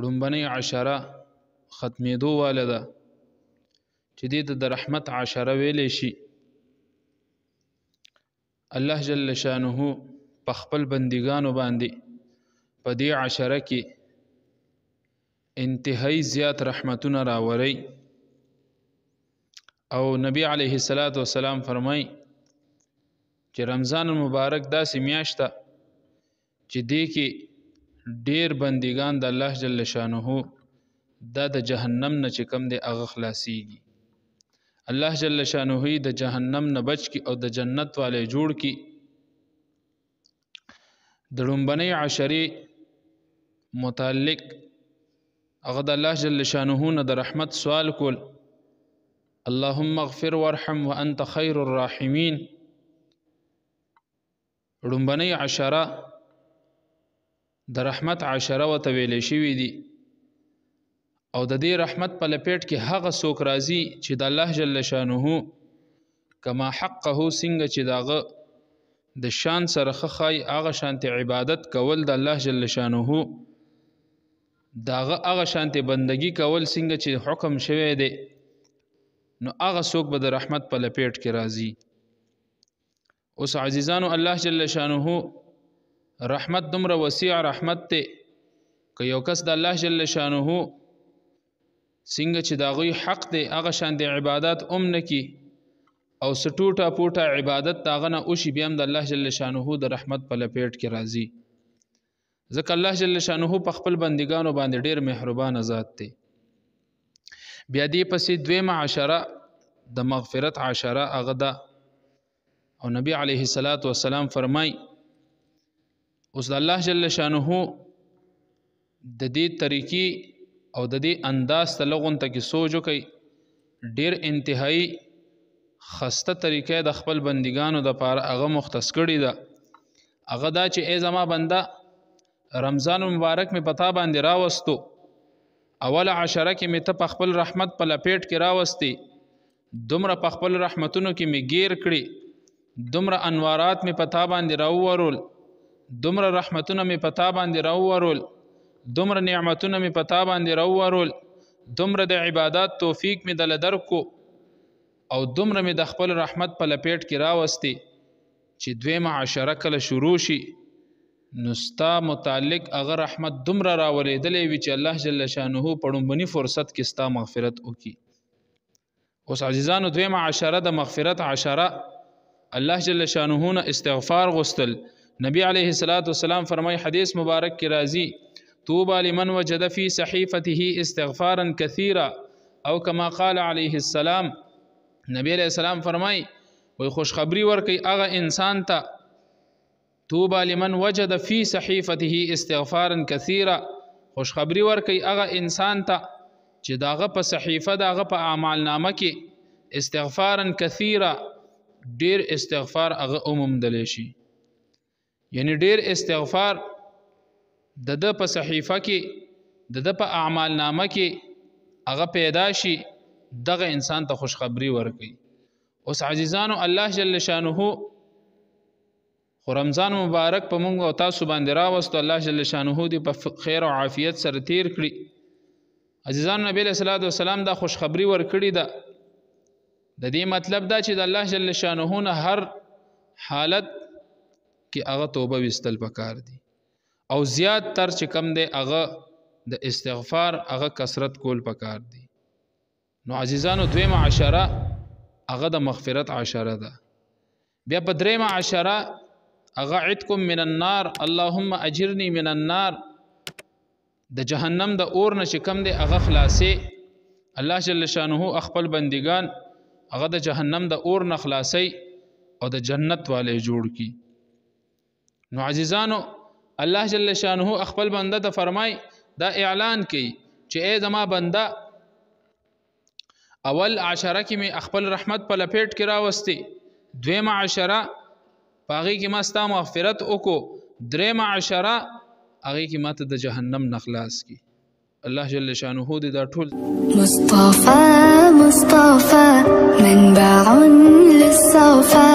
ړومبنۍ عشره ختمېدو واله ده چې دې ته د رحمت عشره ویلی شي. الله جل شانه په خپل بندګانو باندې په دې عشره کې انتهایی زیات رحمتونه راوری او نبی علیه السلام فرمای چې رمضان المبارک داسې میاشت ده چې دې کې ډیر بندګان د الله جل شانه دا د جهنم نه چې کم دی هغه خلاصیږي. الله جل شانه د جهنم نه بچ کی او د جنت والے جوړ کی. د ړومبنۍ عشرې متعلق هغه د الله جل شانه نه د رحمت سوال کول، اللهم اغفر وارحم وانت خیر الراحمین. ړومبنۍ عشره د رحمت عشره ورته ویلی شوي دي او د دې رحمت په لپیټ کې هغه څوک راځي چې د الله جل شانه کما حقه څنګه چې د هغه د شان سره ښه ښایي هغه شانتې عبادت کول د الله جل شانه د هغه شانتې بندګي کول څنګه چې حکم شوی دی، نو هغه څوک به د رحمت په لپیټ کې راځي. اوس عزیزانو الله جل شانه رحمت دومره وسیع رحمت ته که یو کس د الله جل شانه څنګه چې د هغوی حق دی هغه شانتې عبادت نه کي او څه ټوټه پوټه عبادت د هغه نه وشي بیا هم د الله جل شانه د رحمت په لپیټ کې راځي. ځکه الله جل شانه په خپل بندګانو باندې ډیر مهربانه ذات دی. بیا دې پسې دویمه عشره د مغفرت عشره هغه ده او نبی علیه السلام فرمای اوس د الله جل شانه د دې طریقې او د دې انداز ته لغون ته کې سوچ وکړئ، ډیر انتهایی خسته طریقې د خپل بندګانو د پاره هغه مختص کړي ده. هغه دا چې ای زما بنده رمضان مبارک می پتا باندې راوستو، اول عشره کې می ته په خپل رحمت په لپیټ کې راوستي، دومره په خپل رحمتونو کې می گیر کړي، دومره انوارات می پتا باندې راوورول، دومره رحمتونه می پتا باندې راوورول، دومره نعمتونه می پتا باندې راوورول، دومره د عبادت توفیق می دل درکو او دومره می د خپل رحمت په لپیټ کې راوستي چې دویمه عشره کله شروع شي نو ستا متعلق هغه رحمت دومره راوریدلی وي چې الله جل شانه په ړومبني فرصت کې ستا مغفرت وکړي. اوس عزیزانو دویمه عشره د مغفرت عشره الله جل شانه نه استغفار غوښتل. نبی علیه السلام فرمای حدیث مبارک کې راځي طوبى لمن وجد في صحيفته استغفارا كثيرا او كما قال عليه السلام. نبی علیہ السلام فرمای وی خوشخبری ورکي هغه انسان ته طوبى لمن وجد في صحيفته استغفارا كثيرا، خوشخبری ورکي هغه انسان ته چې داغه په صحیفه داغه په اعمال نامه کې استغفارا كثيرا ډیر استغفار هغه اومومدلی شي. یعنی ډیر استغفار د په صحیفه کې د په اعمال نامه کې هغه پیدا شي، دغه انسان ته خوشخبری ورکړي. اوس عزیزانو الله جل شانه خو رمضان مبارک په موږ او تاسو باندې راوستو، الله جل شانه دې په خیر او عافیت سره تیر کړي. عزیزانو نبی علیہ السلام دا خوشخبری ورکړي ده. د دې مطلب دا چې د الله جل شانه نه هر حالت کې هغه توبه وستل پکار دي او زیات تر چې کم دی هغه د استغفار هغه کثرت کول پکار دي. نو عزیزانو دویمه عشره هغه د مغفرت عشره ده. بیا په دریمه عشره هغه عتکم من النار اللهم اجرنی من النار، د جهنم د اور نه چې کم دی هغه خلاصې. الله جل شانه خپل بندگان هغه د جهنم د اور نه خلاصي او د جنت والے جوړ کی. نو عزیزانو الله جل شانه خپل بنده ته فرمای دا اعلان کوي چې ای زما بنده اول عشره کې می خپل رحمت په لپیټ کې راوستي، دویمه عشره پاغي کې ما ستا مغفرت وکړو، دریمه عشره هغه کې ماته د جهنم نخلاص کی. الله جل شانه دې دا ټول مصطفى منبع للصفا